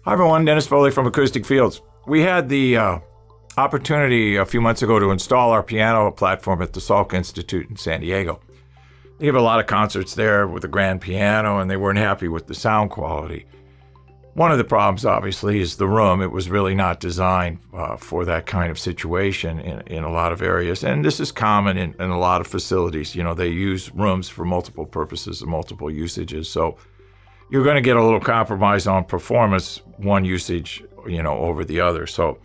Hi everyone, Dennis Foley from Acoustic Fields. We had the opportunity a few months ago to install our piano platform at the Salk Institute in San Diego. They have a lot of concerts there with a grand piano, and they weren't happy with the sound quality. One of the problems, obviously, is the room. It was really not designed for that kind of situation in a lot of areas, and this is common in a lot of facilities. You know, they use rooms for multiple purposes and multiple usages, so you're going to get a little compromise on performance, one usage, you know, over the other. So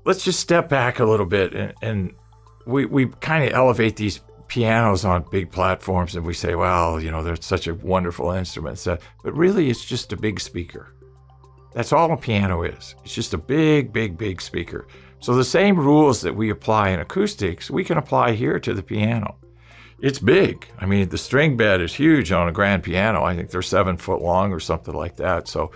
let's just step back a little bit, and we kind of elevate these pianos on big platforms, and we say, well, you know, they're such a wonderful instrument. But really, it's just a big speaker. That's all a piano is. It's just a big, big, big speaker. So the same rules that we apply in acoustics, we can apply here to the piano. It's big. I mean, the string bed is huge on a grand piano. I think they're 7 foot long or something like that. So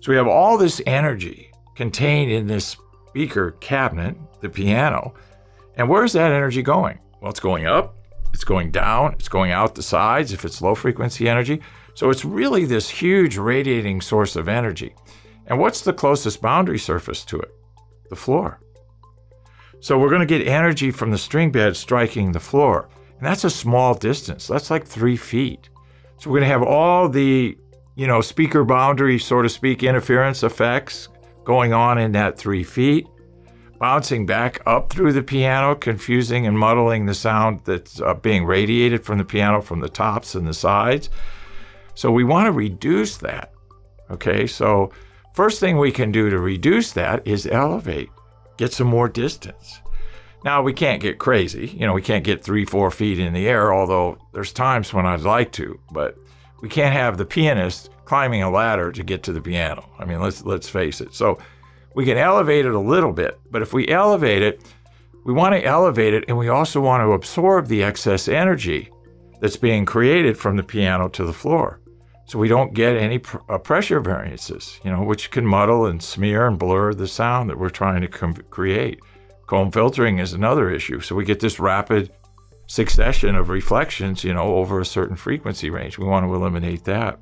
we have all this energy contained in this speaker cabinet, the piano. And where's that energy going? Well, it's going up, it's going down, it's going out the sides if it's low frequency energy. So it's really this huge radiating source of energy. And what's the closest boundary surface to it? The floor. So we're going to get energy from the string bed striking the floor. And that's a small distance. That's like 3 feet. So we're going to have all the, you know, speaker boundary, so to speak, interference effects going on in that 3 feet, bouncing back up through the piano, confusing and muddling the sound that's being radiated from the piano from the tops and the sides. So we want to reduce that. Okay, so first thing we can do to reduce that is elevate, get some more distance. Now, we can't get crazy. You know, we can't get 3-4 feet in the air, although there's times when I'd like to, but we can't have the pianist climbing a ladder to get to the piano. I mean, let's face it. So we can elevate it a little bit, but if we elevate it, we want to elevate it, and we also want to absorb the excess energy that's being created from the piano to the floor. So we don't get any pressure variances, you know, which can muddle and smear and blur the sound that we're trying to create. Comb filtering is another issue. So we get this rapid succession of reflections, you know, over a certain frequency range. We want to eliminate that.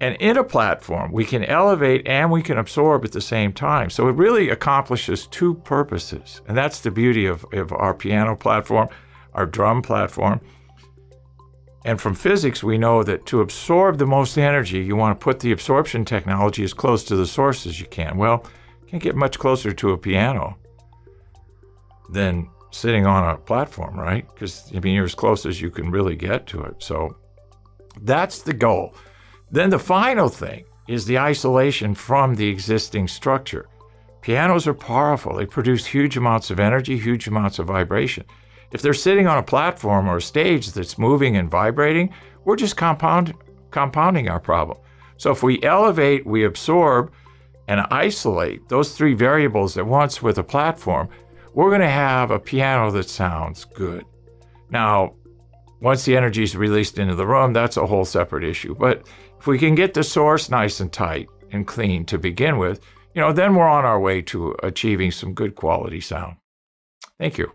And in a platform, we can elevate and we can absorb at the same time. So it really accomplishes 2 purposes. And that's the beauty of our piano platform, our drum platform. And from physics, we know that to absorb the most energy, you want to put the absorption technology as close to the source as you can. Well, you can't get much closer to a piano than sitting on a platform, right? Because, I mean, you're as close as you can really get to it. So that's the goal. Then the final thing is the isolation from the existing structure. Pianos are powerful. They produce huge amounts of energy, huge amounts of vibration. If they're sitting on a platform or a stage that's moving and vibrating, we're just compounding our problem. So if we elevate, we absorb, and isolate those 3 variables at once with a platform, we're going to have a piano that sounds good. Now, once the energy is released into the room, that's a whole separate issue. But if we can get the source nice and tight and clean to begin with, you know, then we're on our way to achieving some good quality sound. Thank you.